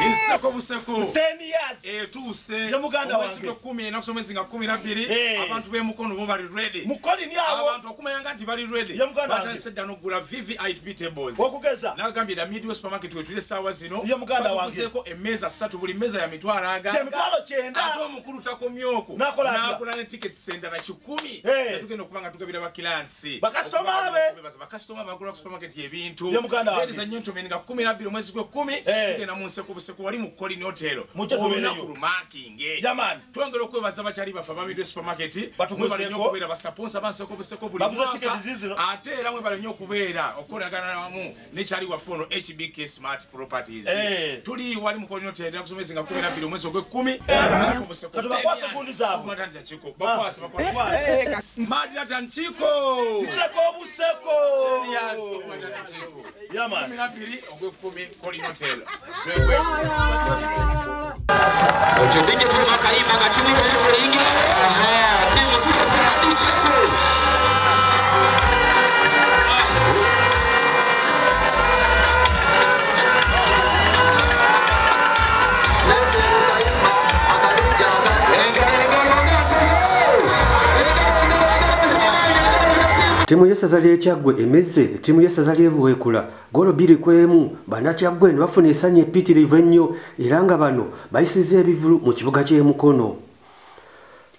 Inseko buseko 10 years tuse ya muganda wange 10 nakusomezi nga 12 abantu bemukono bo bali ready mukoli ni abo abantu okumayanga nti bali ready batasedda nokugula VVIP tables okugeza nagambye da Midway supermarket wetule sawa zino ya muganda wange kuseko emeza 3 buli meza ya mitwalo aga ate omukulu takomyoko nakula ne tickets endala 10 setugenda okubanga tugabira bakilansi bakastoma bagula supermarket yebintu ladies and gentlemen nga 12 mwezi gwe 10 tugenda mu nseko buseko wali mu Colin Hotel olunaku marking yaman twongera okwebaza bakyali bafa ba Midway supermarket batukozesa nnyo okubeera basaponsa banseko buseko buli ate era mwe bali nnyo okubeera okolagana wamu nekyali wafono HBK Smart Properties tuli wali mu Colin Hotel nakusomezi nga 12 mwezi gwe 10 buseko bakwasa kundi zaabo matanja chiko bakwasa madira tanchiko iseko buseko yes matanja chiko yaman 12 ogwe 10 Colin Hotel Ujubike tulivyokaimba katumike tulivyoingia timu sasa ni cheko Timu y'essaza ly'Ekyaggwe emezze timu y'essaza ly'Ebuweekula golo 2-1 Bannakyaggwe ne bafuna essanyu epitirivu ennyo era nga bano bayisiza ebivulu mu kibuga ky'e Mukono.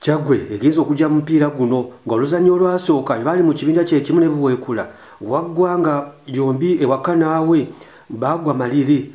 Kyaggwe egenza okujja mu mupiira guno ng'oluzannya olwasooka bali mu kibinja kye kimu n'Ebuweekula waggwanga yombi ewaka naawe baagwa maliri.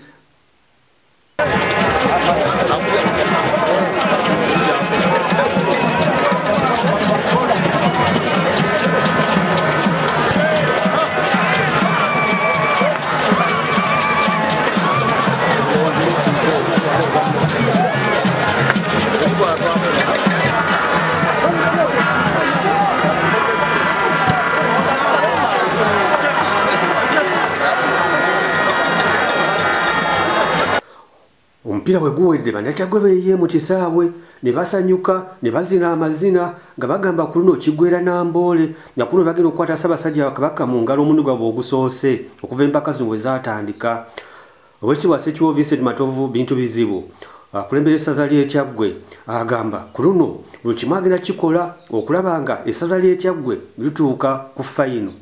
Omupiira bwe guwedde Bannakyaggwe beeyiye mu kisaawe ne basanyuka ne bazina amazina nga bagamba ku luno kiggwera Namboole nga kuno bagenda okukwata Ssaabasajja Kabaka mu ngalo omundi gwabwe ogusoose okuva empaka zino we zaatandika. Oweekitiibwa Ssekiboobo Vincent Matovu Bintu Bizibu akulembera essaza ly'Ekyaggwe agamba ku luno buli kimu agenda kikola okulaba nga essaza ly'Ekyaggwe lituuka ku fayino.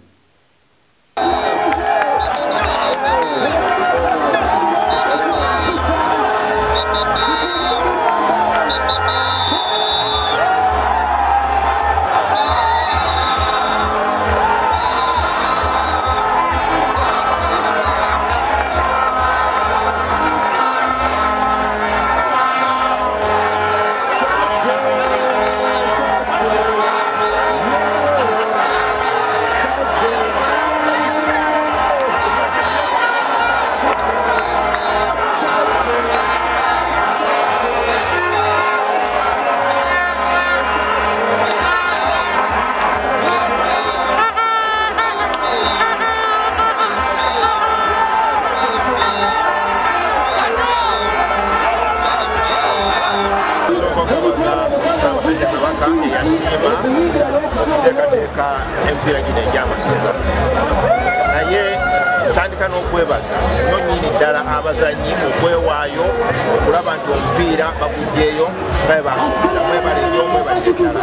Empira gino egy'amasaza naye tandika n'okwebaza nnyo nnyini ddala abazanyi okwewaayo okulaba nti omupiira bagugyeyo nga bwe basuubiza mwebale nnyo mwebalire ddala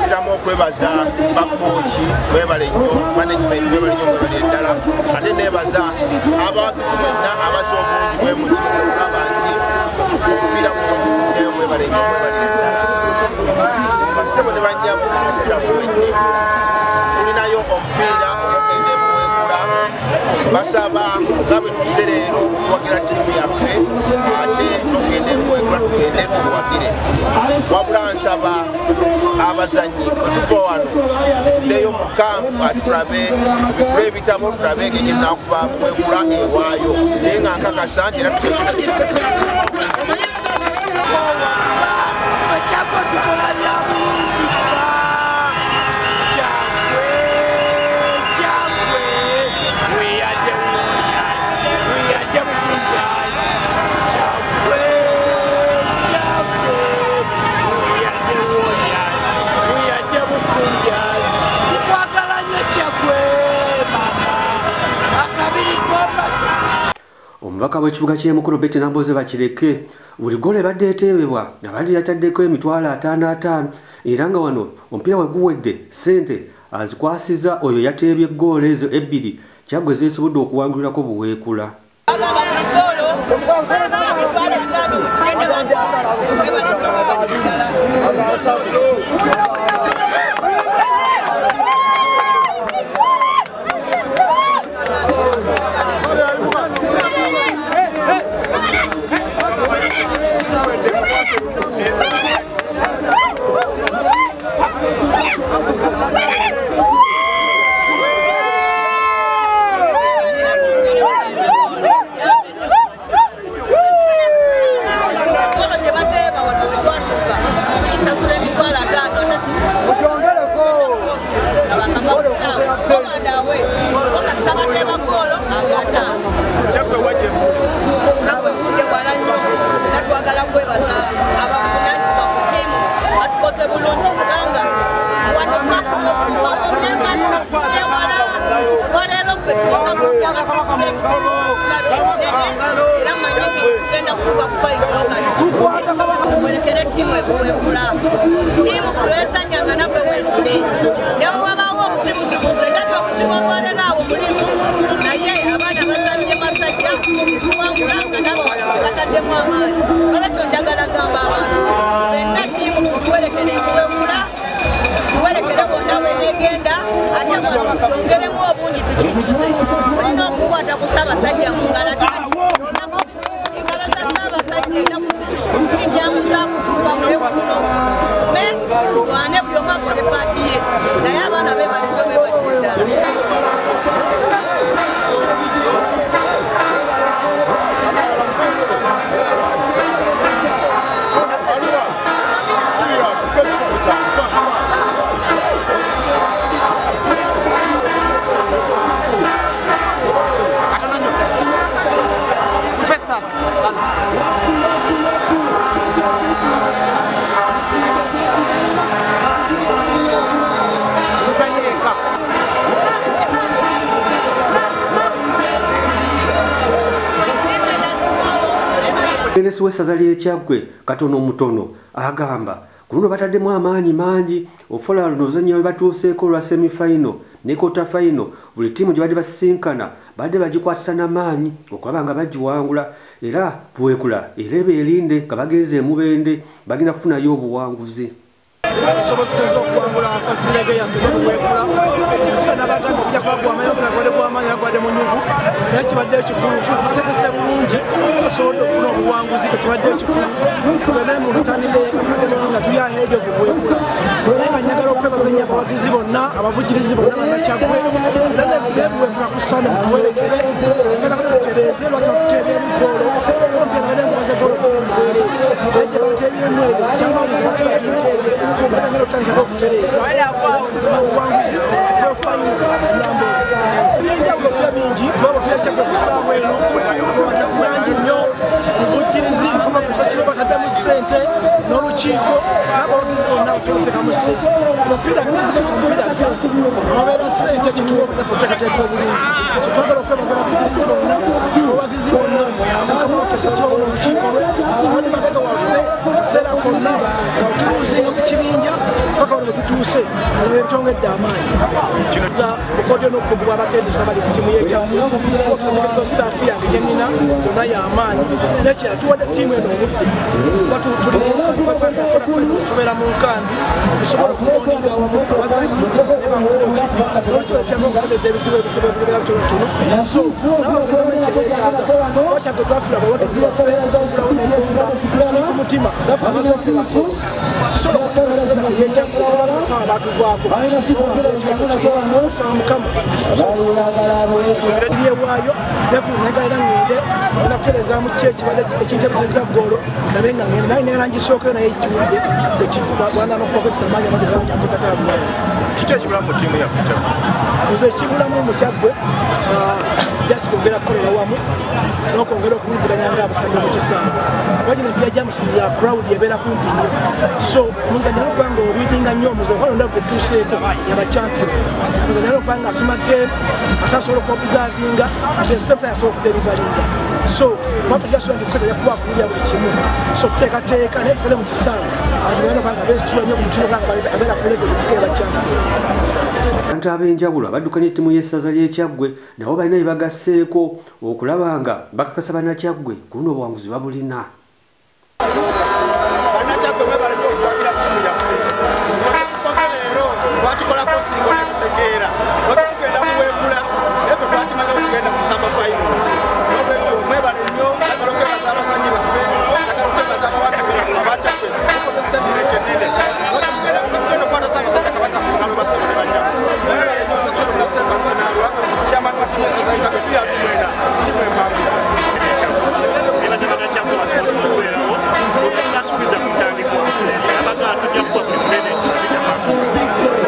kiramu okwebaza bakooki mwebale nnyo management mwebale nnyo mwebalire ddala ate neebaza abawagizi mwenna abaza obulungi bwe muti okulaba nti omupiira guno mwebale nnyo mwebalire ddala basebo ne bajjamu omupiira guwenni tulinayo omupiira ogenda Ebuweekula basaba nga bwe tuze leero okuwagira ttiimu yaffe ate n'ogenda Ebuweekula tugende tuwagire wabula nsaba abazanyi tuva wano tuddeyo mu kampu ati tulabe tugule ebitabo tulabe engeri ennakuba Buweekula ewaayo naye nga nkakasa nti era omubaka w'ekibuga ky'emukulu Betty Namboze bakireke buli gole badde eteebebwa abadde yataddeko emitwalo 55 era nga wano omupiira we guwedde ssente azikwasiza oyo yateebye ggoolo ezo ebbiri Kyaggwe zeesobodde okuwangulirako buweekula. Wessaza ly'Ekyaggwe Katono Mutono agamba ku luno bataddemu amaanyi mangi ofuula luno ozannya we batuuseeko lwa semi-final ne quarter final buli ttiimu gye badde basisinkana badde bagikwatisa n'amaanyi okulaba nga bagiwangula era buweekula era beerinde nga bagenze emubende bagenda kufunayo obuwanguzi. Sobozeseza okuwangula fasinyage yaffe ne buweekula n'abaganda okujja kwagwa amayombe agwadde bw'amaanyi agwadde mu nyuvu naye kibadde ekikulu tutegese bulungi basobodde okufuna obuwanguzi tekibadde ekikulu tugende mu lutandire tesiti nga tuli aheedi okubuweekula naye nga njagala okwebazanya abawagizi bonna abavugirizi bonna bannakyaggwe era nebuweekula ku ssande mutuwerekere tugenda kale tutereeze lwaki batuteebyemu ggoolo ompya nabadde nkubaze ggoolo bbiri mubwereere naye gye bateebyemu eyo kyamaanyi lwaki bagiteebye bagenda okutandikako okutereeza obuwanguzi bwefayino enambo ebyenjawulo bya bingi kuba bafira Kyaggwe ku ssaawa eno abawagizi bangi nnyo obuvujjirizi nkomafesa kiba bataddemu ssente n'olukiiko n'abawagizi bonna basobola otekamu ssente omupiira bizinesi omupiira ssente ababeera ssente kituwa obutafu otekateeka obulungi kyetwagala okwebaza abavujjirizi bonna abawagizi bonna nkomafesa kiba bona olukiiko lwe kyabadde mabega waffe kaseera konna nga otuluuzinga mu kibinja paka wano wetutuuse olaba ebitongedde amaanyi bukodyo n'okugubwa abatendesa bali ku ttiimu y'Ekyaggwe otulamugeko sitaafu yange gye nnina yonna y'amaanyi nekirala tuwadde ttiimu eno obudde tubeera mu nkambi tusobola okuboninga awamu abazanyi ne bakooki n'olukiba tuyamba okutereeza ebizibu ebibeera bitonotono so nabazengamanyi kyebeetaaga kuba Kyaggwe twafuna abawagizi baffe tugulawo n'eddumba tuli ku mutima gaffe abazanyi ne bakooki tusobola okukozesa y'Ekyaggwe abafa abatugwako osaba mukama ebyewaayo nekunagala ngende nakutereeza mu ki ekibadde ekintabiseza ggoolo nabe nga ngende naye neera ngisookeyo naye ekiwulire bwana n'okubakozesa amaanyi amageamutatalabuwayo kiki ekibulamu mu ttiimu yaffe Kyaggwe nze ekibulamu mu Kyaggwe just kwongera kukolera wamu n'okwongera okuwuliziganya ng'abasajja mu kisaawe bagina empya gyamusiza crowd ebeera kumpi nnyo so omuzannyo n'okuba nga olidinga nnyo omuzannyo kwalo ndaba etuuseeko yabachampion omuzannyo n'okuba nga asoma game ate asobola okuobservinga ate same time asobola okuderivalinga so batujasula ndikukwetera kuba kulya buli kimu so kuteekateeka naye bisale mu kisanga azigana kwanga besitula nnyo ku mutindo kwanga abeera ku level tukeba cyane abantu ab'enjawulo abaddukanya ettiimu y'essaza ly'Ekyaggwe nabo balina bye bagasseeko okulaba nga bakakasa bannakyaggwe ku luno obuwanguzi babulina. Bannakyaggwe mwebale nnyo okuwagira ttiimu yaffe leero twatukolako singo netutegeera lwaki tugenda muweegula naye ffe twakimaze okugenda mu samba finals nolwekyo mwebale nnyo agala okwebaza abazannyi baffe agala okwebaza abawagizi baffe abakyaffe tukoze statement ennene tugenda okukwata Ssaabasajja Kabaka nga lwe bassebo ne bajjamu mwebale nnyo zesebo na Stephen Kinaalwa chairman wa ttiimu y'essaza y'Ekyaggwe tuyatumwena ttiimu empanguzi Subiza kutandikwa abaga atujja kuba buli munene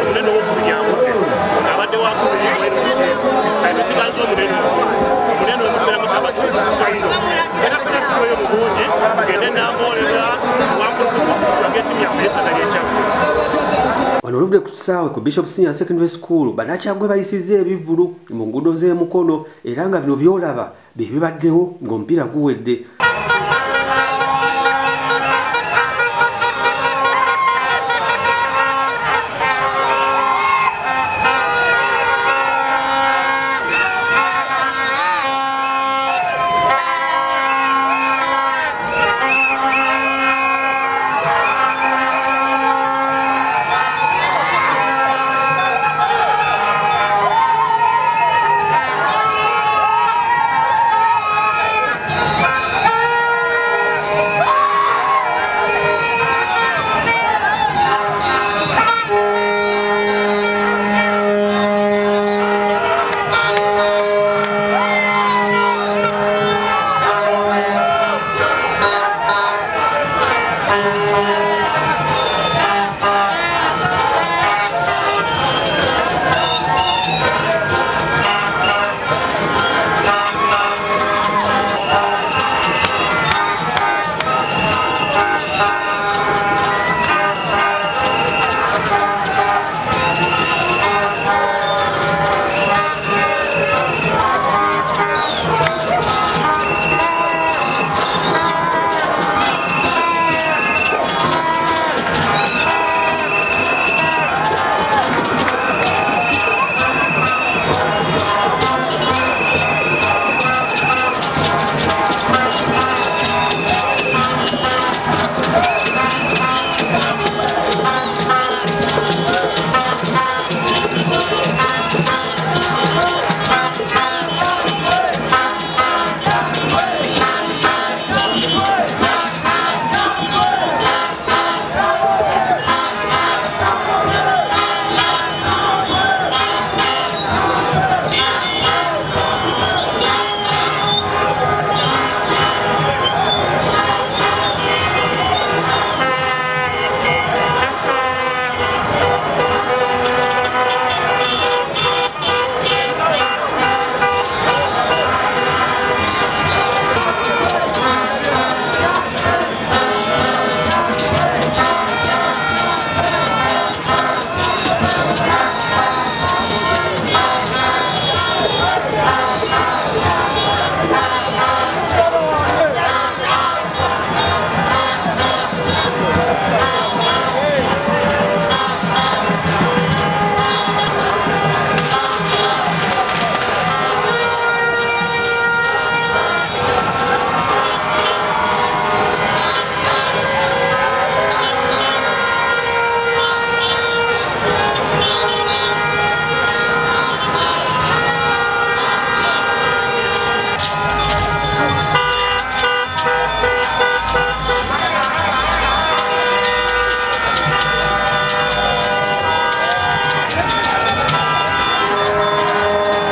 omunene w'okulunyamuke abadde wakubiri ebisigaza omunene omumera musabafayiro era fena tukoyo mu bungi tugende nambolera wankulukuku ag'ettiimu yaffe y'essaza ly'Ekyaggwe. Wano oluvudde ku kisaawe ku Bishop Senior Secondary School Bannakyaggwe bayisizza ebivvulu mu nguudo z'Emukono era nga bino byolaba bye bibaddewo ng'omupiira guwedde